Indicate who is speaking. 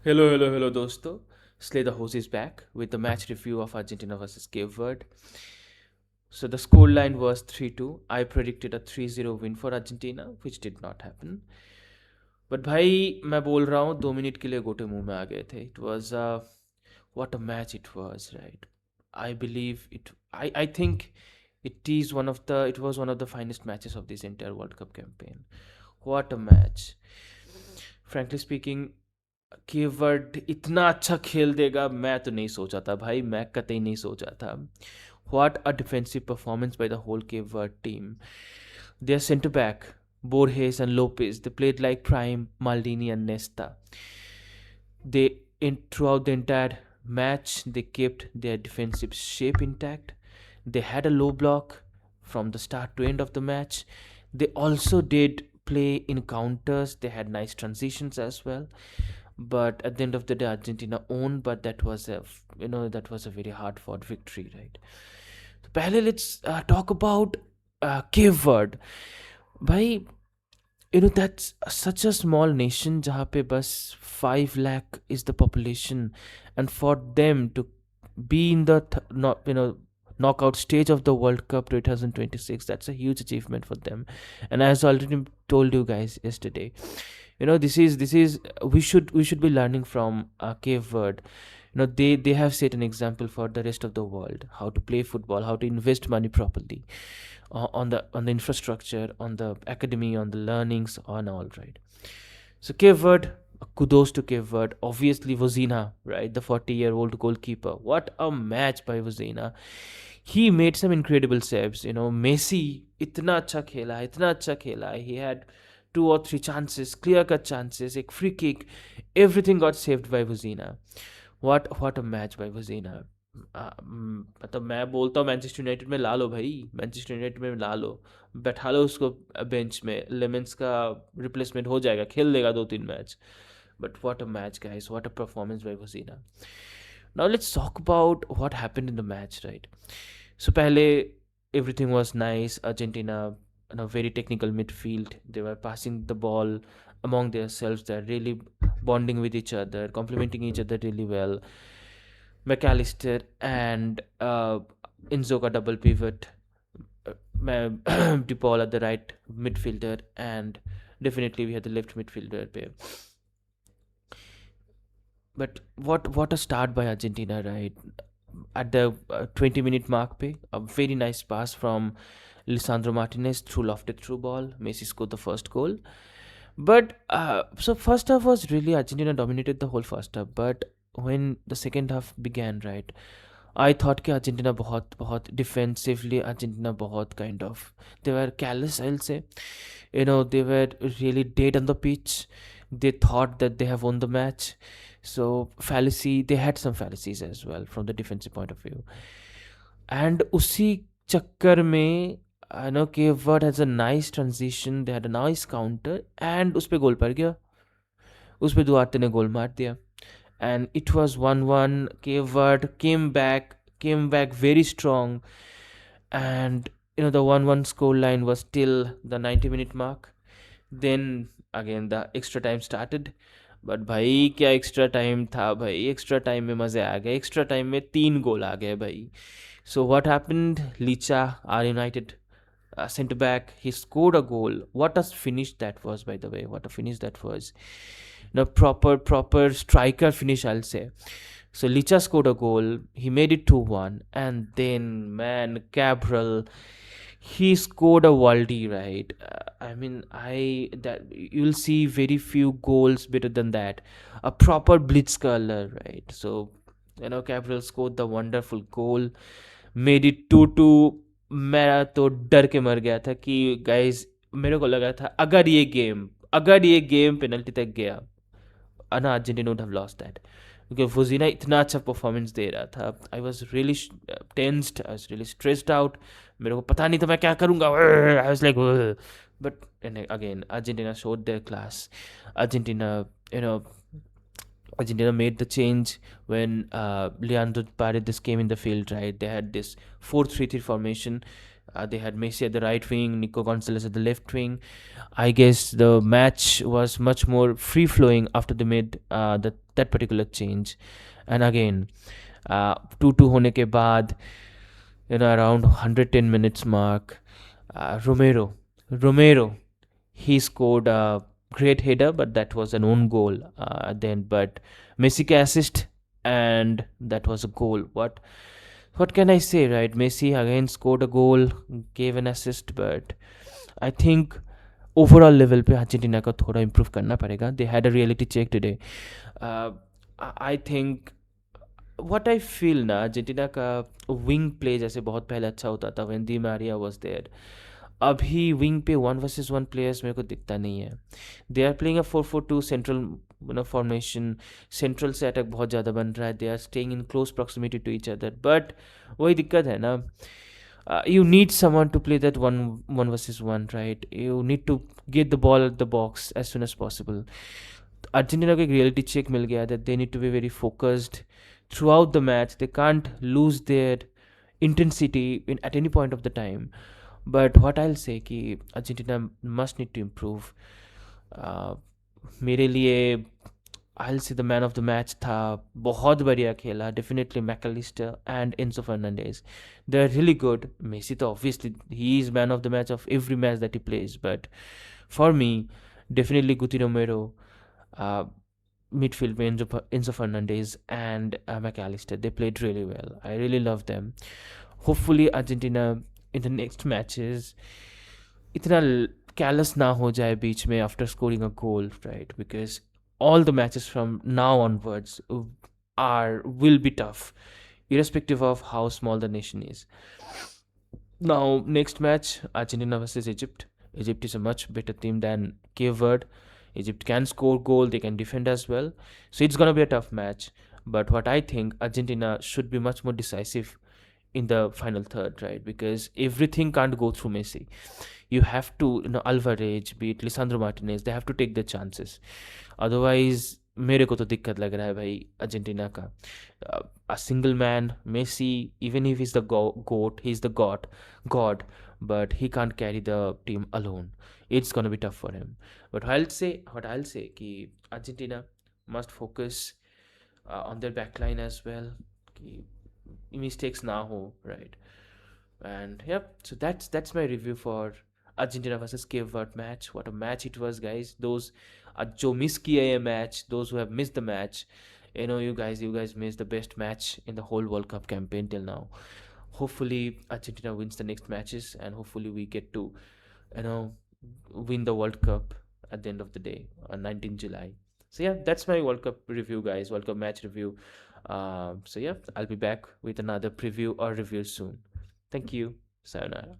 Speaker 1: Hello, dosto. Slay the Hose is back with the match review of Argentina versus Cape Verde. So the scoreline was 3-2. I predicted a 3-0 win for Argentina, which did not happen. But भाई मैं बोल रहा हूँ 2 minute के लिए गोटे मुंह में आ गए थे. It was what a match it was, right? I believe it. I think it was one of the finest matches of this entire World Cup campaign. What a match! Frankly speaking, keyword इतना अच्छा खेल देगा मैं तो नहीं सोचा था भाई, मैं कतई नहीं सोचा था. What a defensive performance by the whole Cape Verde team. Their centre back, Borges and Lopez, they played like prime Maldini and Nesta. Throughout the entire match, they kept their defensive shape intact. They had a low block from the start to end of the match. They also did play in counters. They had nice transitions as well. But at the end of the day, Argentina owned. But that was a very hard fought victory, right? So, पहले let's talk about Cape Verde. भाई, that's such a small nation जहाँ पे बस 5 lakh is the population, and for them to be in the knockout stage of the World Cup 2026, that's a huge achievement for them. And as I already told you guys yesterday, this is we should be learning from Cape Verde. They have set an example for the rest of the world, how to play football, how to invest money properly on the infrastructure, on the academy, on the learnings, on all, right. So Cape Verde, kudos to Cape Verde. Obviously Vozina, right, the 40-year-old goalkeeper. What a match by Vozina. He made some incredible saves. Messi इतना अच्छा खेला. He had 2 or 3 chances, clear cut chances, a free kick. Everything got saved by Vozina. What a match by Vozina. मतलब मैं बोलता हूँ Manchester United में ला लो भाई, Manchester United में ला लो, बैठा लो उसको बेंच में. लेमेंस का रिप्लेसमेंट हो जाएगा, खेल लेगा 2-3 match. But what a match guys, what a performance by वसीना. Now let's talk about what happened in the match, right. So पहले everything was nice. Argentina in a very technical midfield, they were passing the ball among themselves. They're really bonding with each other, complementing each other really well. McAllister and Enzo ka double pivot, DePaul at the right midfielder, and definitely we had the left midfielder pair. But what a start by Argentina, right? At the 20-minute mark, a very nice pass from Lisandro Martinez through lofted through ball. Messi scored the first goal. But so first half was really Argentina dominated the whole first half. But when the second half began, right, I thought कि Argentina बहुत बहुत defensively Argentina बहुत kind of they were callous, I'll say. They were really dead on the pitch. They thought that they have won the match. So they had some fallacies as well from the defensive point of view. And उसी चक्कर में Cape Verde has a nice transition. They had a nice counter and उस पे गोल पड़ गया. उस पे Duarte ने गोल मार दिया. And it was 1-1. Cape Verde came back very strong, and the 1-1 score line was till the 90-minute mark. Then again the extra time started. But भाई क्या एक्स्ट्रा टाइम था भाई, एक्स्ट्रा टाइम में मज़े आ गए. एक्स्ट्रा टाइम में 3 गोल आ गए भाई. सो व्हाट हैपेंड, लीचा are United centre back, he scored a goal. What a finish that was, by the way. What a finish that was. Proper striker finish, I'll say. So Licha scored a goal. He made it 2-1. And then, man, Cabral, he scored a worldie, right? I mean, you'll see very few goals better than that. A proper blitzkrieg, right? So Cabral scored the wonderful goal, made it 2-2. मैं तो डर के मर गया था कि guys, मेरे को लगा था अगर ये गेम पेनल्टी तक गया, ना Argentina would have lost that, क्योंकि फुजीना इतना अच्छा परफॉर्मेंस दे रहा था. I was really tensed, I was really stressed out. मेरे को पता नहीं था मैं क्या करूँगा. I was like, but again Argentina showed their class. Argentina Argentina made the change when Leandro Paredes came in the field, right? They had this 4-3-3 formation. They had Messi at the right wing, Nico Gonzalez at the left wing. I guess the match was much more free flowing after they made that particular change. And again, 2-2 होने के बाद, around 110 minutes mark, Romero, he scored a great header, but that was an own goal at the end. But Messi का assist, and that was a goal. What can I say, right? Messi again scored a goal, gave an assist, but I think overall level पे Argentina का थोड़ा improve करना पड़ेगा. They had a reality check today. I think what I feel ना, Argentina का wing play जैसे बहुत पहले अच्छा होता था when Di Maria was there. अभी विंग पे 1 वर्सेस 1 प्लेयर्स मेरे को दिखता नहीं है. They are playing a 4-4-2 central formation. Central से अटैक बहुत ज़्यादा बन रहा है. They are staying in close proximity to each other. But वही दिक्कत है ना, you need someone to play that one versus one, right? You need to get the ball at the box as soon as possible. Argentina को एक reality check मिल गया that they need to be very focused throughout the match. They can't lose their intensity at any point of the time. But what I'll say कि Argentina must need to improve. uh, मेरे लिए I'll say the man of the match था. बहुत बढ़िया खेला. Definitely McAllister and Enzo Fernandez. They're really good. Messi तो obviously he is man of the match of every match that he plays. But for me, definitely Guti Romero, uh, midfield में Enzo Fernandez and McAllister. They played really well. I really love them. Hopefully Argentina in the next matches इतना careless ना हो जाए बीच में after scoring a goal, right? Because all the matches from now onwards will be tough, irrespective of how small the nation is. Now, next match, Argentina versus Egypt. Egypt is a much better team than Cape Verde. Egypt can score goal, they can defend as well. So it's gonna be a tough match. But what I think, Argentina should be much more decisive in the final third, right? Because everything can't go through Messi. You have to, Alvarez, be it Lisandro Martinez, they have to take the chances. Otherwise, मेरे को तो दिक्कत लग रहा है भाई Argentina का. A single man, Messi, even if he's the goat, he's the god, but he can't carry the team alone. It's gonna be tough for him. But what I'll say कि Argentina must focus on their backline as well. कि mistakes ना हो, right? And yep, so that's my review for Argentina versus Cape Verde match. What a match it was, guys. Those जो miss किया ये match, those who have missed the match, you guys missed the best match in the whole World Cup campaign till now. Hopefully Argentina wins the next matches, and hopefully we get to, you know, win the World Cup at the end of the day on 19th July. So yeah, that's my World Cup review, guys. World Cup match review. So yeah, I'll be back with another preview or review soon. Thank you. Sayonara.